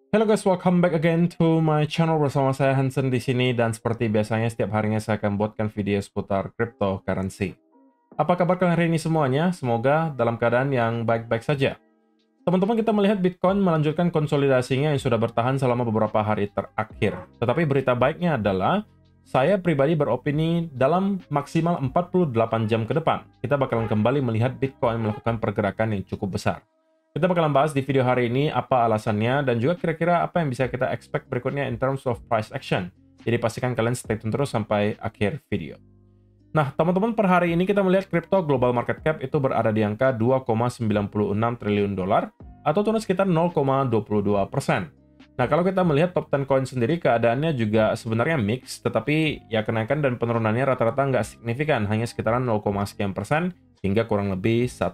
Hello guys, welcome back again to my channel bersama saya Hansen di sini dan seperti biasanya setiap harinya saya akan buatkan video seputar cryptocurrency. Apa kabar kalian hari ini semuanya? Semoga dalam keadaan yang baik-baik saja. Teman-teman, kita melihat Bitcoin melanjutkan konsolidasinya yang sudah bertahan selama beberapa hari terakhir. Tetapi berita baiknya adalah saya pribadi beropini dalam maksimal 48 jam ke depan, kita bakalan kembali melihat Bitcoin melakukan pergerakan yang cukup besar. Kita bakalan bahas di video hari ini apa alasannya dan juga kira-kira apa yang bisa kita expect berikutnya in terms of price action. Jadi pastikan kalian stay tune terus sampai akhir video. Nah, teman-teman, per hari ini kita melihat kripto global market cap itu berada di angka 2,96 triliun dolar atau turun sekitar 0,22%. Nah, kalau kita melihat top 10 coin sendiri, keadaannya juga sebenarnya mix, tetapi ya kenaikan dan penurunannya rata-rata nggak signifikan, hanya sekitaran 0, sekian persen hingga kurang lebih 1%.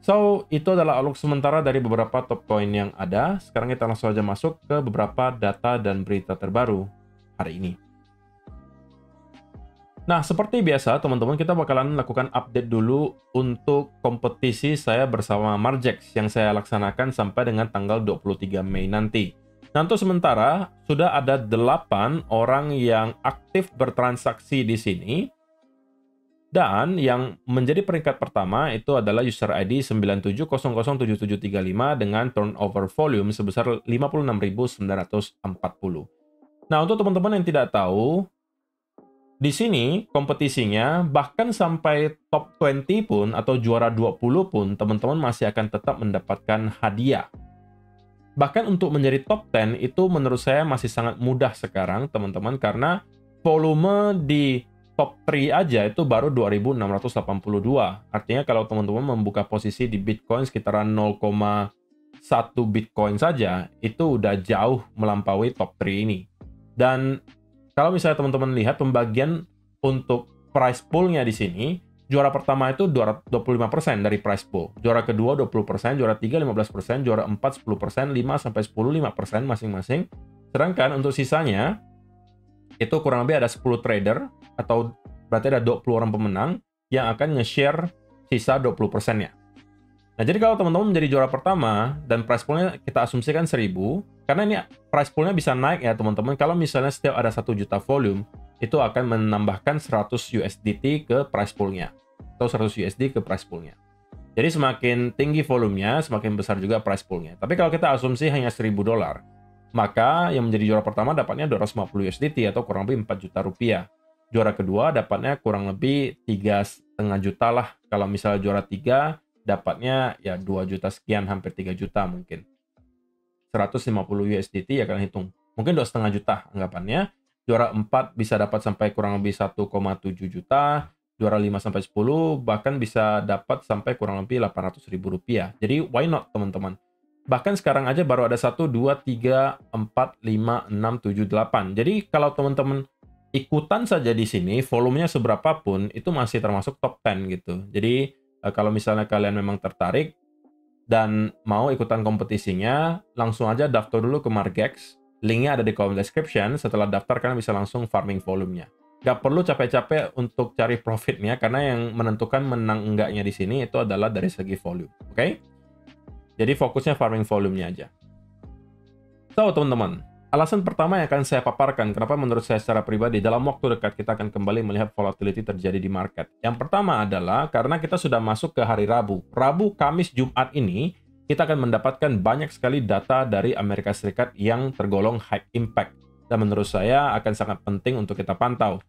So, itu adalah outlook sementara dari beberapa top coin yang ada. Sekarang kita langsung saja masuk ke beberapa data dan berita terbaru hari ini. Nah, seperti biasa, teman-teman, kita bakalan lakukan update dulu untuk kompetisi saya bersama Margex yang saya laksanakan sampai dengan tanggal 23 Mei nanti. Nah, untuk sementara, sudah ada 8 orang yang aktif bertransaksi di sini. Dan yang menjadi peringkat pertama itu adalah user ID 97007735 dengan turnover volume sebesar 56.940. Nah, untuk teman-teman yang tidak tahu, di sini kompetisinya bahkan sampai top 20 pun atau juara 20 pun teman-teman masih akan tetap mendapatkan hadiah. Bahkan untuk menjadi top 10 itu menurut saya masih sangat mudah sekarang, teman-teman, karena volume di top 3 aja itu baru 2.682. Artinya kalau teman-teman membuka posisi di Bitcoin sekitaran 0,1 Bitcoin saja, itu udah jauh melampaui top 3 ini. Dan kalau misalnya teman-teman lihat pembagian untuk price pool-nya di sini, juara pertama itu 25% dari price pool. Juara kedua 20%, juara 3 15%, juara 4 10%, 5 sampai 10 5% masing-masing. Sedangkan untuk sisanya itu kurang lebih ada 10 trader, atau berarti ada 20 orang pemenang yang akan nge-share sisa 20%-nya. Nah, jadi kalau teman-teman menjadi juara pertama dan price pool-nya kita asumsikan 1000, karena ini price pool-nya bisa naik ya teman-teman, kalau misalnya setiap ada 1 juta volume, itu akan menambahkan 100 USDT ke price pool-nya, atau 100 USD ke price pool-nya. Jadi semakin tinggi volumenya, semakin besar juga price pool-nya. Tapi kalau kita asumsi hanya 1000 dolar, maka yang menjadi juara pertama dapatnya 250 USDT atau kurang lebih 4 juta rupiah. Juara kedua dapatnya kurang lebih 3,5 juta lah. Kalau misalnya juara 3 dapatnya ya 2 juta sekian, hampir 3 juta mungkin. 150 USDT ya kalian hitung. Mungkin 2,5 juta anggapannya. Juara 4 bisa dapat sampai kurang lebih 1,7 juta. Juara 5 sampai 10 bahkan bisa dapat sampai kurang lebih 800 ribu rupiah. Jadi why not teman-teman? Bahkan sekarang aja baru ada 1, 2, 3, 4, 5, 6, 7, 8. Jadi kalau teman-teman ikutan saja di sini, volumenya seberapa pun, itu masih termasuk top 10 gitu. Jadi kalau misalnya kalian memang tertarik dan mau ikutan kompetisinya, langsung aja daftar dulu ke Margex. Linknya ada di kolom description. Setelah daftar, kalian bisa langsung farming volumenya. Gak perlu capek-capek untuk cari profitnya, karena yang menentukan menang enggaknya di sini itu adalah dari segi volume. Oke? Jadi fokusnya farming volumenya aja. So, teman-teman, alasan pertama yang akan saya paparkan kenapa menurut saya secara pribadi dalam waktu dekat kita akan kembali melihat volatility terjadi di market. Yang pertama adalah karena kita sudah masuk ke hari Rabu. Rabu, Kamis, Jumat ini kita akan mendapatkan banyak sekali data dari Amerika Serikat yang tergolong high impact. Dan menurut saya akan sangat penting untuk kita pantau.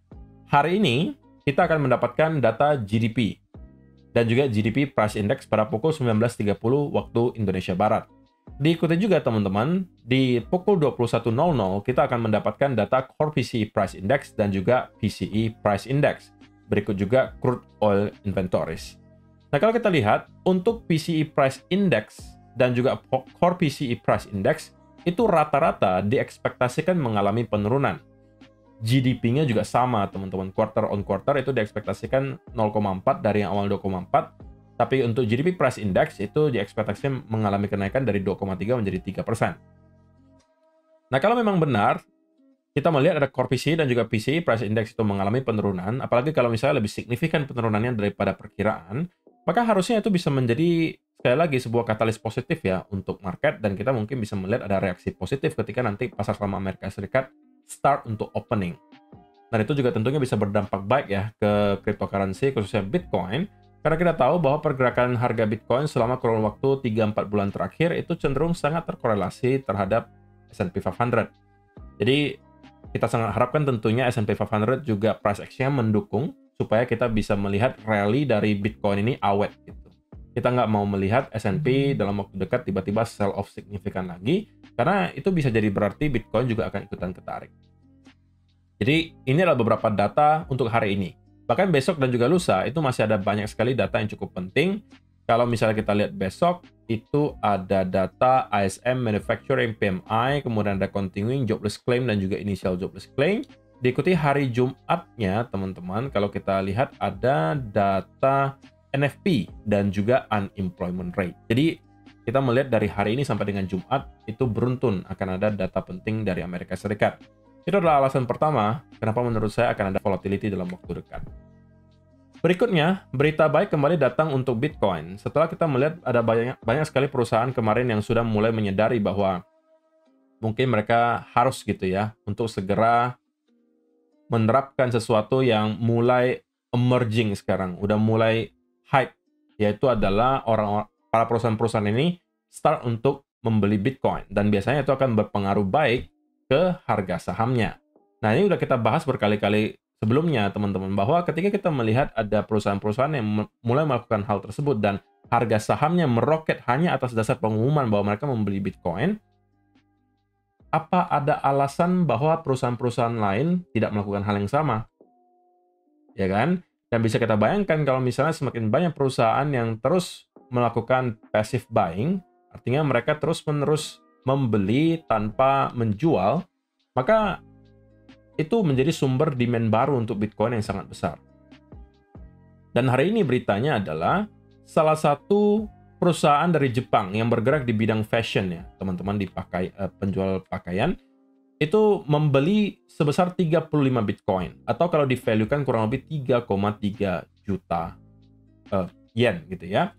Hari ini kita akan mendapatkan data GDP dan juga GDP Price Index pada pukul 19.30 waktu Indonesia Barat. Diikuti juga teman-teman, di pukul 21.00 kita akan mendapatkan data Core PCE Price Index dan juga PCE Price Index. Berikut juga Crude Oil Inventories. Nah, kalau kita lihat, untuk PCE Price Index dan juga Core PCE Price Index, itu rata-rata diekspektasikan mengalami penurunan. GDP-nya juga sama, teman-teman. Quarter on quarter itu diekspektasikan 0,4 dari yang awal 2,4. Tapi untuk GDP Price Index itu diekspektasikan mengalami kenaikan dari 2,3 menjadi 3%. Nah, kalau memang benar, kita melihat ada Core PCE dan juga PCE Price Index itu mengalami penurunan, apalagi kalau misalnya lebih signifikan penurunannya daripada perkiraan, maka harusnya itu bisa menjadi sekali lagi sebuah katalis positif ya untuk market, dan kita mungkin bisa melihat ada reaksi positif ketika nanti pasar saham Amerika Serikat start untuk opening. Dan itu juga tentunya bisa berdampak baik ya ke cryptocurrency, khususnya Bitcoin, karena kita tahu bahwa pergerakan harga Bitcoin selama kurun waktu 3-4 bulan terakhir itu cenderung sangat terkorelasi terhadap S&P 500. Jadi kita sangat harapkan tentunya S&P 500 juga price action-nya mendukung supaya kita bisa melihat rally dari Bitcoin ini awet gitu. Kita nggak mau melihat S&P dalam waktu dekat tiba-tiba sell off signifikan lagi, karena itu bisa jadi berarti Bitcoin juga akan ikutan ketarik. Jadi ini adalah beberapa data untuk hari ini. Bahkan besok dan juga lusa itu masih ada banyak sekali data yang cukup penting. Kalau misalnya kita lihat besok, itu ada data ISM Manufacturing PMI, kemudian ada Continuing Jobless Claim dan juga Initial Jobless Claim. Diikuti hari Jumatnya, teman-teman, kalau kita lihat ada data NFP dan juga Unemployment Rate. Jadi kita melihat dari hari ini sampai dengan Jumat, itu beruntun akan ada data penting dari Amerika Serikat. Itu adalah alasan pertama kenapa menurut saya akan ada volatility dalam waktu dekat. Berikutnya, berita baik kembali datang untuk Bitcoin. Setelah kita melihat ada banyak sekali perusahaan kemarin yang sudah mulai menyadari bahwa mungkin mereka harus gitu ya untuk segera menerapkan sesuatu yang mulai emerging sekarang, udah mulai hype, yaitu adalah para perusahaan-perusahaan ini start untuk membeli Bitcoin, dan biasanya itu akan berpengaruh baik ke harga sahamnya. Nah, ini udah kita bahas berkali-kali sebelumnya, teman-teman, bahwa ketika kita melihat ada perusahaan-perusahaan yang mulai melakukan hal tersebut dan harga sahamnya meroket hanya atas dasar pengumuman bahwa mereka membeli Bitcoin, apa ada alasan bahwa perusahaan-perusahaan lain tidak melakukan hal yang sama? Ya kan? Dan bisa kita bayangkan kalau misalnya semakin banyak perusahaan yang terus melakukan passive buying, artinya mereka terus-menerus membeli tanpa menjual, maka itu menjadi sumber demand baru untuk Bitcoin yang sangat besar. Dan hari ini beritanya adalah salah satu perusahaan dari Jepang yang bergerak di bidang fashion ya, teman-teman, di penjual pakaian, itu membeli sebesar 35 Bitcoin, atau kalau di-value-kan kurang lebih 3,3 juta yen gitu ya.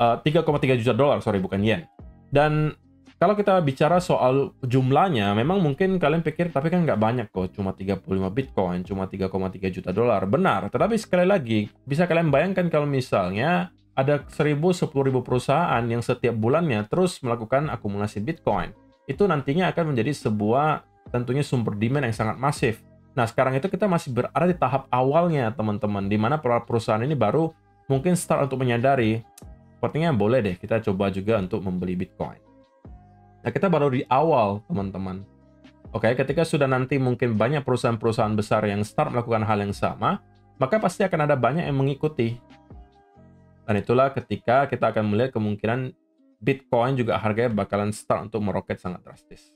3,3 juta dolar, sorry, bukan yen. Dan kalau kita bicara soal jumlahnya, memang mungkin kalian pikir, tapi kan nggak banyak kok, cuma 35 Bitcoin, cuma 3,3 juta dolar. Benar, tetapi sekali lagi, bisa kalian bayangkan kalau misalnya ada 10.000 perusahaan yang setiap bulannya terus melakukan akumulasi Bitcoin. Itu nantinya akan menjadi sebuah tentunya sumber demand yang sangat masif. Nah, sekarang itu kita masih berada di tahap awalnya, teman-teman, di mana perusahaan ini baru mungkin start untuk menyadari, sepertinya boleh deh kita coba juga untuk membeli Bitcoin. Nah, kita baru di awal, teman-teman. Oke, ketika sudah nanti mungkin banyak perusahaan-perusahaan besar yang start melakukan hal yang sama, maka pasti akan ada banyak yang mengikuti. Dan itulah ketika kita akan melihat kemungkinan Bitcoin juga harganya bakalan start untuk meroket sangat drastis.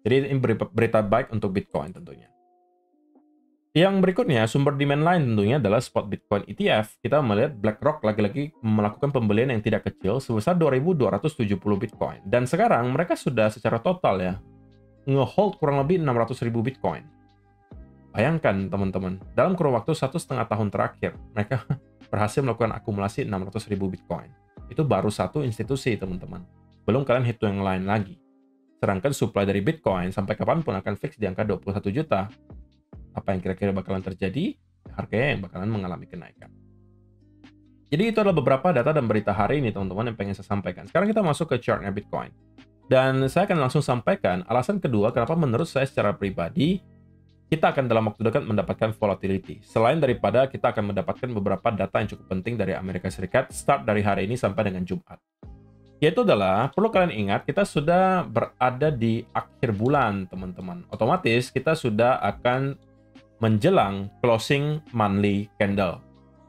Jadi ini berita baik untuk Bitcoin tentunya. Yang berikutnya, sumber demand lain tentunya adalah spot Bitcoin ETF. Kita melihat BlackRock lagi-lagi melakukan pembelian yang tidak kecil sebesar 2.270 Bitcoin. Dan sekarang mereka sudah secara total ya, nge-hold kurang lebih 600.000 Bitcoin. Bayangkan teman-teman, dalam kurun waktu 1,5 tahun terakhir, mereka berhasil melakukan akumulasi 600.000 Bitcoin. Itu baru satu institusi, teman-teman. Belum kalian hitung yang lain lagi. Sedangkan supply dari Bitcoin sampai kapanpun akan fix di angka 21 juta. Apa yang kira-kira bakalan terjadi? Harganya yang bakalan mengalami kenaikan. Jadi itu adalah beberapa data dan berita hari ini, teman-teman, yang pengen saya sampaikan. Sekarang kita masuk ke chartnya Bitcoin. Dan saya akan langsung sampaikan alasan kedua kenapa menurut saya secara pribadi kita akan dalam waktu dekat mendapatkan volatility. Selain daripada kita akan mendapatkan beberapa data yang cukup penting dari Amerika Serikat start dari hari ini sampai dengan Jumat. Yaitu adalah, perlu kalian ingat, kita sudah berada di akhir bulan, teman-teman. Otomatis kita sudah akan menjelang closing monthly candle.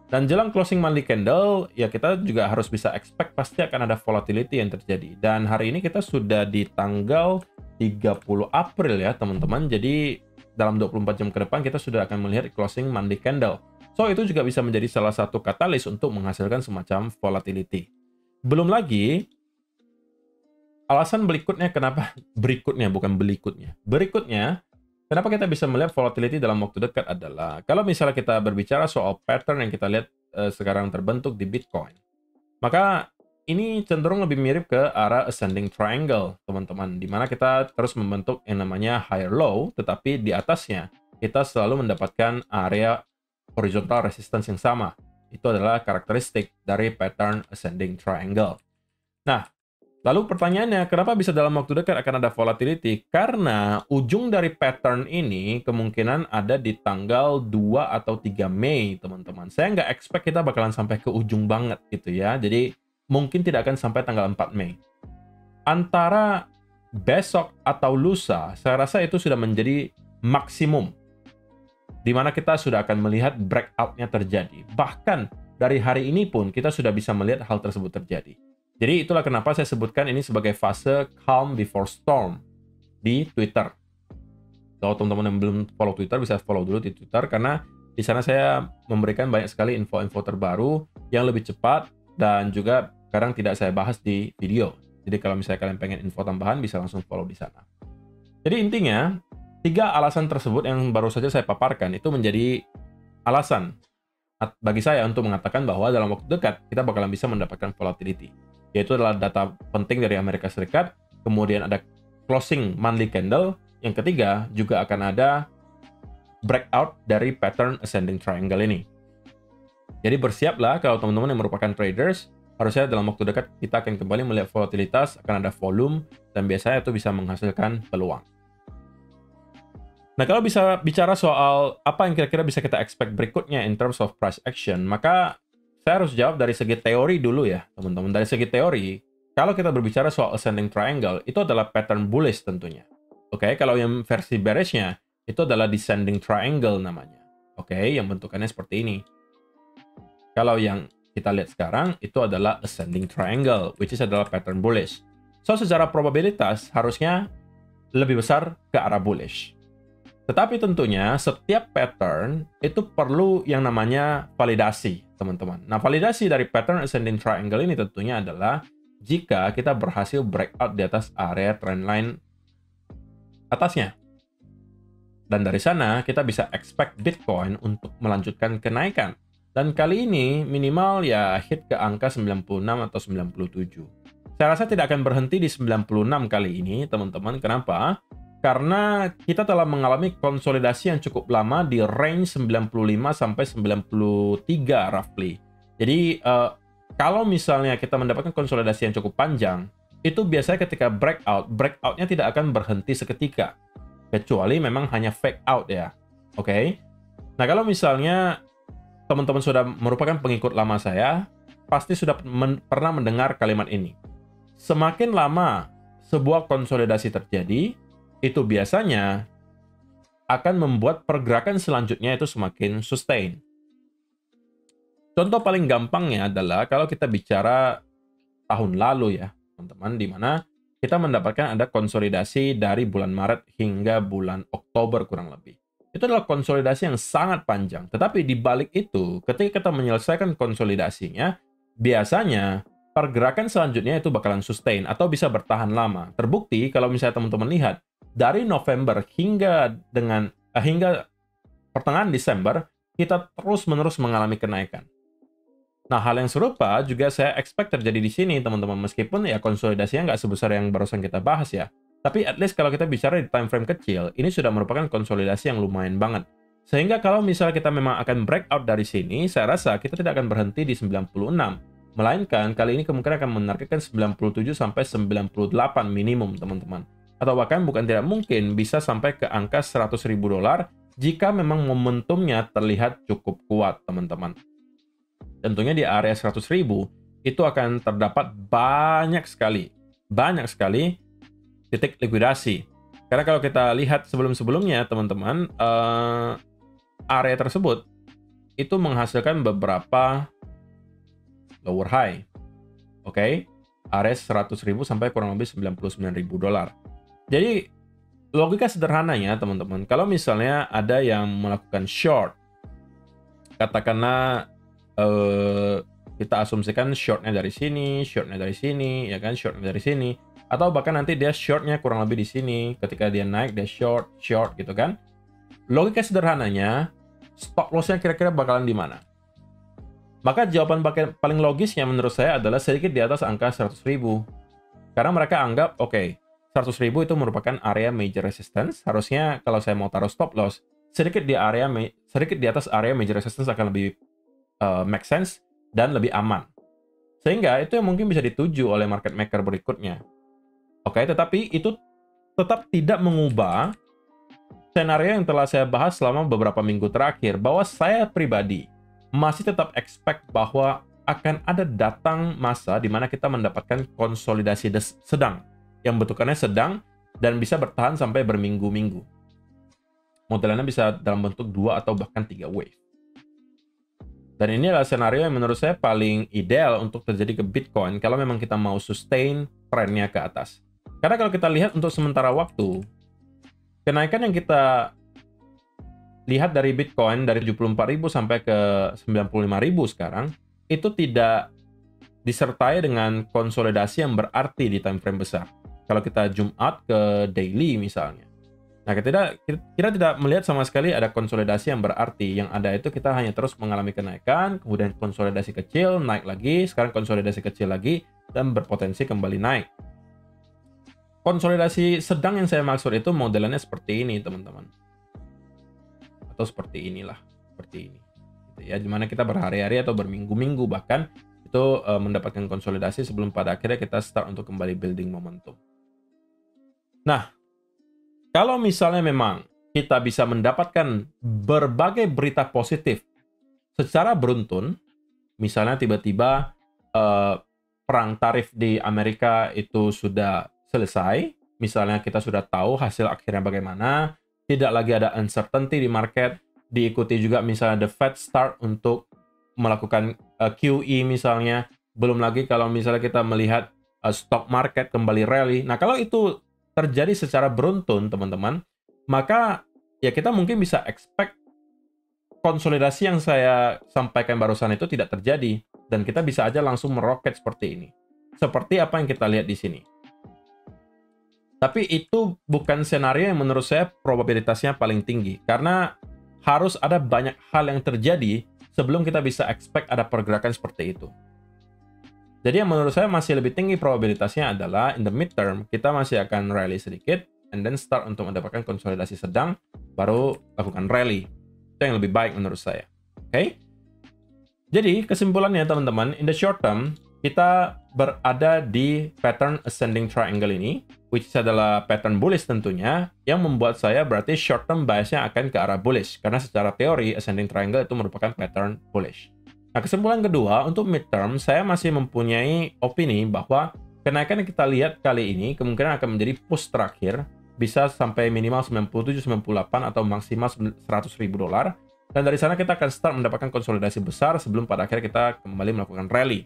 Dan jelang closing monthly candle, ya kita juga harus bisa expect pasti akan ada volatility yang terjadi. Dan hari ini kita sudah di tanggal 30 April ya, teman-teman. Jadi dalam 24 jam ke depan kita sudah akan melihat closing monthly candle. So, itu juga bisa menjadi salah satu katalis untuk menghasilkan semacam volatility. Belum lagi, alasan berikutnya kenapa, berikutnya, kenapa kita bisa melihat volatility dalam waktu dekat adalah, kalau misalnya kita berbicara soal pattern yang kita lihat sekarang terbentuk di Bitcoin. Maka ini cenderung lebih mirip ke arah ascending triangle, teman-teman, di mana kita terus membentuk yang namanya higher low, tetapi di atasnya kita selalu mendapatkan area horizontal resistance yang sama. Itu adalah karakteristik dari pattern ascending triangle. Nah, lalu pertanyaannya, kenapa bisa dalam waktu dekat akan ada volatility? Karena ujung dari pattern ini kemungkinan ada di tanggal 2 atau 3 Mei, teman-teman. Saya nggak expect kita bakalan sampai ke ujung banget gitu ya. Jadi mungkin tidak akan sampai tanggal 4 Mei. Antara besok atau lusa, saya rasa itu sudah menjadi maksimum, di mana kita sudah akan melihat breakout-nya terjadi. Bahkan dari hari ini pun kita sudah bisa melihat hal tersebut terjadi. Jadi itulah kenapa saya sebutkan ini sebagai fase calm before storm di Twitter. Kalau teman-teman yang belum follow Twitter, bisa follow dulu di Twitter, karena di sana saya memberikan banyak sekali info-info terbaru yang lebih cepat dan juga kadang tidak saya bahas di video. Jadi kalau misalnya kalian pengen info tambahan, bisa langsung follow di sana. Jadi intinya, 3 alasan tersebut yang baru saja saya paparkan itu menjadi alasan bagi saya untuk mengatakan bahwa dalam waktu dekat kita bakalan bisa mendapatkan volatility. Yaitu adalah data penting dari Amerika Serikat, kemudian ada closing monthly candle, yang ketiga juga akan ada breakout dari pattern ascending triangle ini. Jadi bersiaplah kalau teman-teman yang merupakan traders, harusnya dalam waktu dekat kita akan kembali melihat volatilitas, akan ada volume, dan biasanya itu bisa menghasilkan peluang. Nah, kalau bisa bicara soal apa yang kira-kira bisa kita expect berikutnya in terms of price action, maka saya harus jawab dari segi teori dulu ya, teman-teman. Dari segi teori, kalau kita berbicara soal ascending triangle, itu adalah pattern bullish tentunya. Oke, kalau yang versi bearish-nya, itu adalah descending triangle namanya. Oke, yang bentukannya seperti ini. Kalau yang kita lihat sekarang, itu adalah ascending triangle, which is adalah pattern bullish. So, secara probabilitas, harusnya lebih besar ke arah bullish. Tetapi tentunya setiap pattern itu perlu yang namanya validasi, teman-teman. Nah, validasi dari pattern ascending triangle ini tentunya adalah jika kita berhasil breakout di atas area trendline atasnya. Dan dari sana kita bisa expect Bitcoin untuk melanjutkan kenaikan. Dan kali ini minimal ya hit ke angka 96 atau 97. Saya rasa tidak akan berhenti di 96 kali ini, teman-teman. Kenapa? Karena kita telah mengalami konsolidasi yang cukup lama di range 95 sampai 93 roughly. Jadi kalau misalnya kita mendapatkan konsolidasi yang cukup panjang, itu biasanya ketika breakout-nya tidak akan berhenti seketika. Kecuali memang hanya fake out ya. Oke? Nah, kalau misalnya teman-teman sudah merupakan pengikut lama saya, pasti sudah pernah mendengar kalimat ini. Semakin lama sebuah konsolidasi terjadi, itu biasanya akan membuat pergerakan selanjutnya itu semakin sustain. Contoh paling gampangnya adalah kalau kita bicara tahun lalu ya, teman-teman, di mana kita mendapatkan ada konsolidasi dari bulan Maret hingga bulan Oktober kurang lebih. Itu adalah konsolidasi yang sangat panjang. Tetapi di balik itu, ketika kita menyelesaikan konsolidasinya, biasanya pergerakan selanjutnya itu bakalan sustain atau bisa bertahan lama. Terbukti kalau misalnya teman-teman lihat, dari November hingga pertengahan Desember, kita terus-menerus mengalami kenaikan. Nah, hal yang serupa juga saya expect terjadi di sini, teman-teman. Meskipun ya konsolidasinya nggak sebesar yang barusan kita bahas ya. Tapi at least kalau kita bicara di time frame kecil, ini sudah merupakan konsolidasi yang lumayan banget. Sehingga kalau misalnya kita memang akan breakout dari sini, saya rasa kita tidak akan berhenti di 96. Melainkan kali ini kemungkinan akan menargetkan 97 sampai 98 minimum, teman-teman. Atau bahkan bukan tidak mungkin bisa sampai ke angka $100.000 jika memang momentumnya terlihat cukup kuat, teman-teman. Tentunya di area 100.000 itu akan terdapat banyak sekali titik likuidasi. Karena kalau kita lihat sebelum-sebelumnya, teman-teman, area tersebut itu menghasilkan beberapa lower high. Oke? Area 100.000 sampai kurang lebih $99.000. Jadi, logika sederhananya, teman-teman, kalau misalnya ada yang melakukan short, katakanlah kita asumsikan shortnya dari sini, ya kan, shortnya dari sini, atau bahkan nanti dia shortnya kurang lebih di sini, ketika dia naik dia short gitu kan. Logika sederhananya, stop loss-nya kira-kira bakalan di mana? Maka jawaban paling logisnya menurut saya adalah sedikit di atas angka 100.000. Karena mereka anggap, oke, 100.000 itu merupakan area major resistance. Harusnya kalau saya mau taruh stop loss, sedikit di atas area major resistance akan lebih make sense dan lebih aman. Sehingga itu yang mungkin bisa dituju oleh market maker berikutnya. Oke, tetapi itu tetap tidak mengubah skenario yang telah saya bahas selama beberapa minggu terakhir, bahwa saya pribadi masih tetap expect bahwa akan ada datang masa di mana kita mendapatkan konsolidasi sedang, yang bentukannya sedang dan bisa bertahan sampai berminggu-minggu. Modelannya bisa dalam bentuk 2 atau bahkan 3 wave. Dan ini adalah skenario yang menurut saya paling ideal untuk terjadi ke Bitcoin kalau memang kita mau sustain trennya ke atas. Karena kalau kita lihat untuk sementara waktu, kenaikan yang kita lihat dari Bitcoin dari 74.000 sampai ke 95.000 sekarang, itu tidak disertai dengan konsolidasi yang berarti di time frame besar. Kalau kita zoom out ke daily misalnya. Nah, kita tidak melihat sama sekali ada konsolidasi yang berarti. Yang ada itu kita hanya terus mengalami kenaikan, kemudian konsolidasi kecil, naik lagi, sekarang konsolidasi kecil lagi, dan berpotensi kembali naik. Konsolidasi sedang yang saya maksud itu modelannya seperti ini, teman-teman. Atau seperti inilah, seperti ini. Ya, dimana kita berhari-hari atau berminggu-minggu bahkan itu mendapatkan konsolidasi sebelum pada akhirnya kita start untuk kembali building momentum. Nah, kalau misalnya memang kita bisa mendapatkan berbagai berita positif secara beruntun, misalnya tiba-tiba perang tarif di Amerika itu sudah selesai, misalnya kita sudah tahu hasil akhirnya bagaimana, tidak lagi ada uncertainty di market, diikuti juga misalnya the Fed start untuk melakukan QE misalnya, belum lagi kalau misalnya kita melihat stock market kembali rally. Nah, kalau itu terjadi secara beruntun, teman-teman, maka ya kita mungkin bisa expect konsolidasi yang saya sampaikan barusan itu tidak terjadi, dan kita bisa aja langsung meroket seperti ini. Seperti apa yang kita lihat di sini. Tapi itu bukan skenario yang menurut saya probabilitasnya paling tinggi, karena harus ada banyak hal yang terjadi sebelum kita bisa expect ada pergerakan seperti itu. Jadi yang menurut saya masih lebih tinggi probabilitasnya adalah in the midterm, kita masih akan rally sedikit, and then start untuk mendapatkan konsolidasi sedang, baru lakukan rally. Itu yang lebih baik menurut saya. Oke? Jadi kesimpulannya teman-teman, in the short term, kita berada di pattern ascending triangle ini, which adalah pattern bullish tentunya, yang membuat saya berarti short term biasnya akan ke arah bullish, karena secara teori ascending triangle itu merupakan pattern bullish. Nah, kesimpulan kedua, untuk midterm, saya masih mempunyai opini bahwa kenaikan yang kita lihat kali ini kemungkinan akan menjadi push terakhir, bisa sampai minimal 97-98 atau maksimal $100.000. Dan dari sana kita akan start mendapatkan konsolidasi besar sebelum pada akhirnya kita kembali melakukan rally.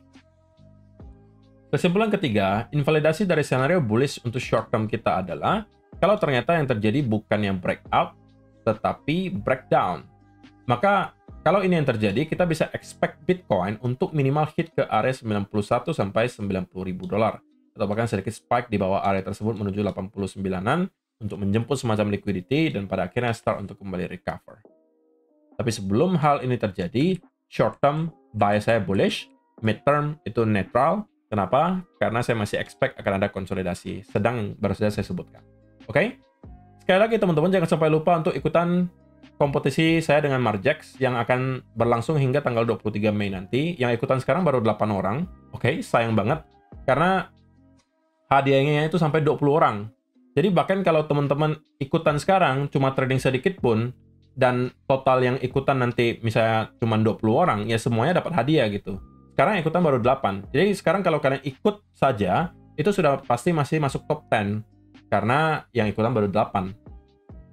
Kesimpulan ketiga, invalidasi dari skenario bullish untuk short term kita adalah kalau ternyata yang terjadi bukan yang breakout, tetapi breakdown. Maka kalau ini yang terjadi, kita bisa expect Bitcoin untuk minimal hit ke area 91 sampai $90.000 atau bahkan sedikit spike di bawah area tersebut menuju 89-an untuk menjemput semacam liquidity dan pada akhirnya start untuk kembali recover. Tapi sebelum hal ini terjadi, short term bias saya bullish, mid term itu netral. Kenapa? Karena saya masih expect akan ada konsolidasi sedang yang baru saja saya sebutkan. Oke? Sekali lagi teman-teman, jangan sampai lupa untuk ikutan kompetisi saya dengan Margex yang akan berlangsung hingga tanggal 23 Mei nanti. Yang ikutan sekarang baru 8 orang. Oke, sayang banget. Karena hadiahnya itu sampai 20 orang. Jadi bahkan kalau teman-teman ikutan sekarang cuma trading sedikit pun, dan total yang ikutan nanti misalnya cuma 20 orang, ya semuanya dapat hadiah gitu. Sekarang yang ikutan baru 8. Jadi sekarang kalau kalian ikut saja, itu sudah pasti masih masuk top 10. Karena yang ikutan baru 8.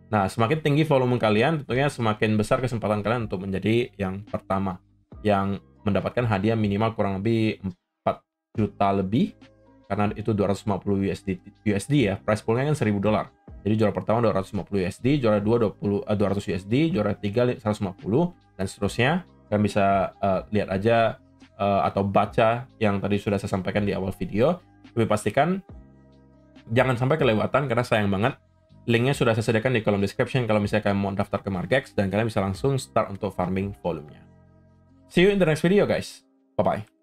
Nah, semakin tinggi volume kalian, tentunya semakin besar kesempatan kalian untuk menjadi yang pertama. Yang mendapatkan hadiah minimal kurang lebih 4 juta lebih. Karena itu 250 USD ya. Price poolnya kan $1.000. Jadi juara pertama 250 USD, juara 2 200 USD, juara 3 150, dan seterusnya. Kalian bisa lihat aja atau baca yang tadi sudah saya sampaikan di awal video. Tapi pastikan jangan sampai kelewatan karena sayang banget. Linknya sudah saya sediakan di kolom description kalau misalnya kalian mau daftar ke Margex dan kalian bisa langsung start untuk farming volumenya. See you in the next video, guys. Bye-bye.